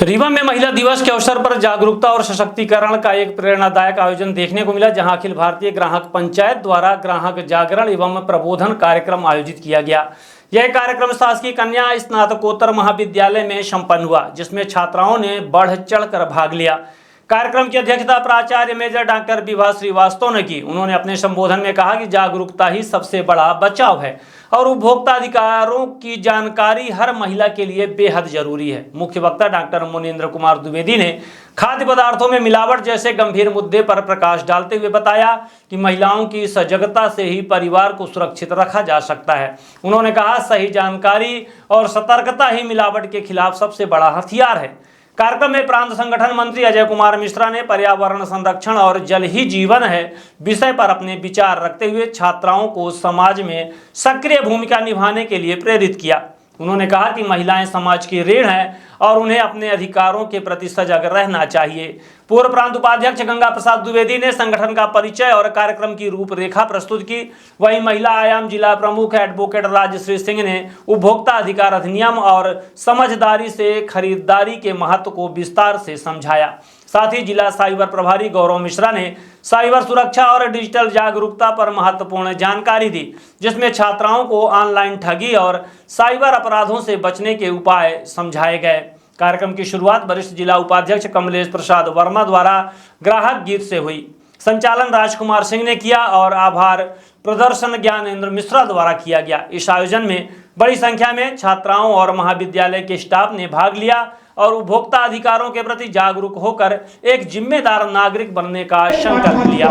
रीवा में महिला दिवस के अवसर पर जागरूकता और सशक्तिकरण का एक प्रेरणादायक आयोजन देखने को मिला, जहां अखिल भारतीय ग्राहक पंचायत द्वारा ग्राहक जागरण एवं प्रबोधन कार्यक्रम आयोजित किया गया। यह कार्यक्रम शासकीय कन्या स्नातकोत्तर महाविद्यालय में संपन्न हुआ, जिसमें छात्राओं ने बढ़ चढ़कर भाग लिया। कार्यक्रम की अध्यक्षता प्राचार्य मेजर डॉक्टर विभा श्रीवास्तव ने की। उन्होंने अपने संबोधन में कहा कि जागरूकता ही सबसे बड़ा बचाव है और उपभोक्ता अधिकारों की जानकारी हर महिला के लिए बेहद जरूरी है। मुख्य वक्ता डॉक्टर मुनीन्द्र कुमार द्विवेदी ने खाद्य पदार्थों में मिलावट जैसे गंभीर मुद्दे पर प्रकाश डालते हुए बताया कि महिलाओं की सजगता से ही परिवार को सुरक्षित रखा जा सकता है। उन्होंने कहा, सही जानकारी और सतर्कता ही मिलावट के खिलाफ सबसे बड़ा हथियार है। कार्यक्रम में प्रांत संगठन मंत्री अजय कुमार मिश्रा ने पर्यावरण संरक्षण और जल ही जीवन है विषय पर अपने विचार रखते हुए छात्राओं को समाज में सक्रिय भूमिका निभाने के लिए प्रेरित किया। उन्होंने कहा कि महिलाएं समाज की रीढ़ हैं और उन्हें अपने अधिकारों के प्रति सजग रहना चाहिए। पूर्व प्रांत उपाध्यक्ष गंगा प्रसाद द्विवेदी ने संगठन का परिचय और कार्यक्रम की रूपरेखा प्रस्तुत की। वहीं महिला आयाम जिला प्रमुख एडवोकेट राजश्री सिंह ने उपभोक्ता अधिकार अधिनियम और समझदारी से खरीदारी के महत्व को विस्तार से समझाया। साथ ही जिला साइबर प्रभारी गौरव मिश्रा ने साइबर सुरक्षा और डिजिटल जागरूकता पर महत्वपूर्ण जानकारी दी, जिसमें छात्राओं को ऑनलाइन ठगी और साइबर अपराधों से बचने के उपाय समझाए गए। कार्यक्रम की शुरुआत वरिष्ठ जिला उपाध्यक्ष कमलेश प्रसाद वर्मा द्वारा ग्राहक गीत से हुई। संचालन राजकुमार सिंह ने किया और आभार प्रदर्शन ज्ञानेंद्र मिश्रा द्वारा किया गया। इस आयोजन में बड़ी संख्या में छात्राओं और महाविद्यालय के स्टाफ ने भाग लिया और उपभोक्ता अधिकारों के प्रति जागरूक होकर एक जिम्मेदार नागरिक बनने का संकल्प लिया।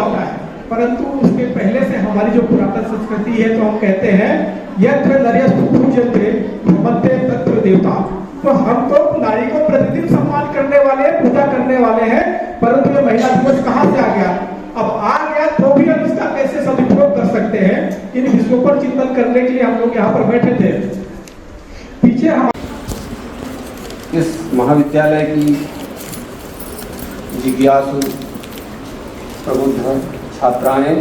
परंतु उसके पहले से हमारी जो पुरातन संस्कृति है, तो हम कहते हैं यत्र नर्यस्तु पूज्यते भ्रमन्ते तत्र देवता। तो हम तो नारी को प्रतिदिन सम्मान करने वाले हैं, पूजा करने वाले हैं, परंतु ये महिला दिवस कहाँ से आ गया? अब आ गया तो भी हम इसका कैसे सदुपयोग कर सकते हैं, इन विषयों पर चिंतन करने के लिए हम लोग यहाँ पर बैठे थे। पीछे हम इस महाविद्यालय की जिज्ञासु प्रबुद्ध छात्राएं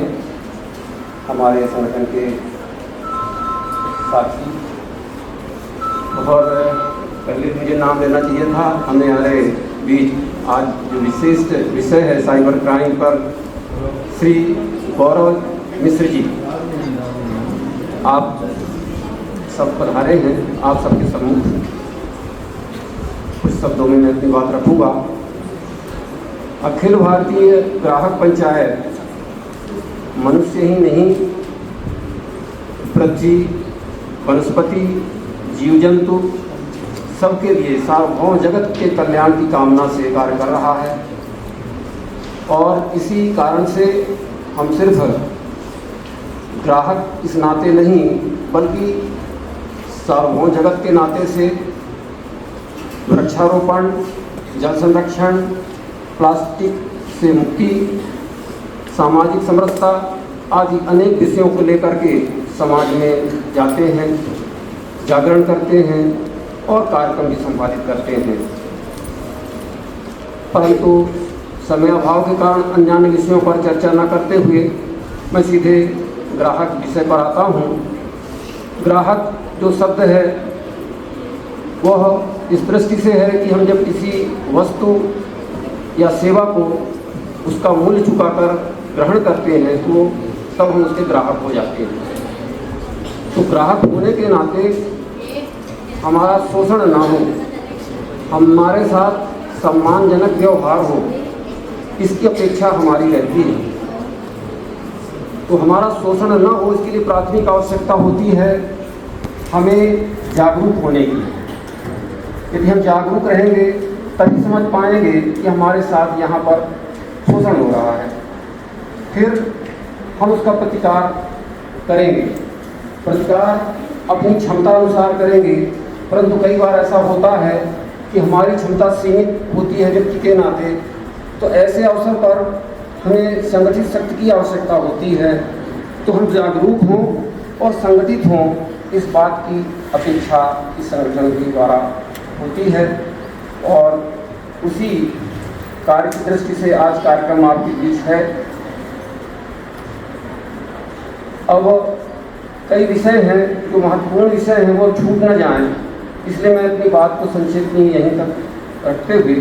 हमारे संगठन के साथी, और पहले मुझे नाम लेना चाहिए था, हमें हमारे बीच आज जो विशिष्ट विषय है साइबर क्राइम पर श्री गौरव मिश्र जी, आप सब पधारे हैं। आप सबके सम्मुख कुछ शब्दों में मैं अपनी बात रखूंगा। अखिल भारतीय ग्राहक पंचायत मनुष्य ही नहीं, पृथ्वी, वनस्पति, जीव जंतु सबके लिए सार्वभौम जगत के कल्याण की कामना से कार्य कर रहा है। और इसी कारण से हम सिर्फ ग्राहक इस नाते नहीं, बल्कि सार्वभौम जगत के नाते से वृक्षारोपण, जल संरक्षण, प्लास्टिक से मुक्ति, सामाजिक समरसता आदि अनेक विषयों को लेकर के समाज में जाते हैं, जागरण करते हैं और कार्यक्रम भी संपादित करते हैं। परंतु समय अभाव के कारण अन्य विषयों पर चर्चा न करते हुए मैं सीधे ग्राहक विषय पर आता हूँ। ग्राहक जो शब्द है वह इस दृष्टि से है कि हम जब किसी वस्तु या सेवा को उसका मूल्य चुकाकर ग्रहण करते हैं तो तब हम उसके ग्राहक हो जाते हैं। तो ग्राहक होने के नाते हमारा शोषण ना हो, हमारे साथ सम्मानजनक व्यवहार हो, इसकी अपेक्षा हमारी रहती है। तो हमारा शोषण न हो, इसके लिए प्राथमिक आवश्यकता होती है हमें जागरूक होने की। यदि हम जागरूक रहेंगे तभी समझ पाएंगे कि हमारे साथ यहाँ पर शोषण हो रहा है, फिर हम उसका प्रतिकार करेंगे। प्रतिकार अपनी क्षमता अनुसार करेंगे, परंतु कई बार ऐसा होता है कि हमारी क्षमता सीमित होती है व्यक्ति के नाते। तो ऐसे अवसर पर हमें संगठित शक्ति की आवश्यकता होती है। तो हम जागरूक हों और संगठित हों, इस बात की अपेक्षा इस संगठन के द्वारा होती है। और उसी कार्य की दृष्टि से आज कार्यक्रम आपके बीच है। अब कई विषय हैं जो महत्वपूर्ण विषय हैं, वो छूट न जाएं, इसलिए मैं अपनी बात को संक्षेप में यहीं तक रखते हुए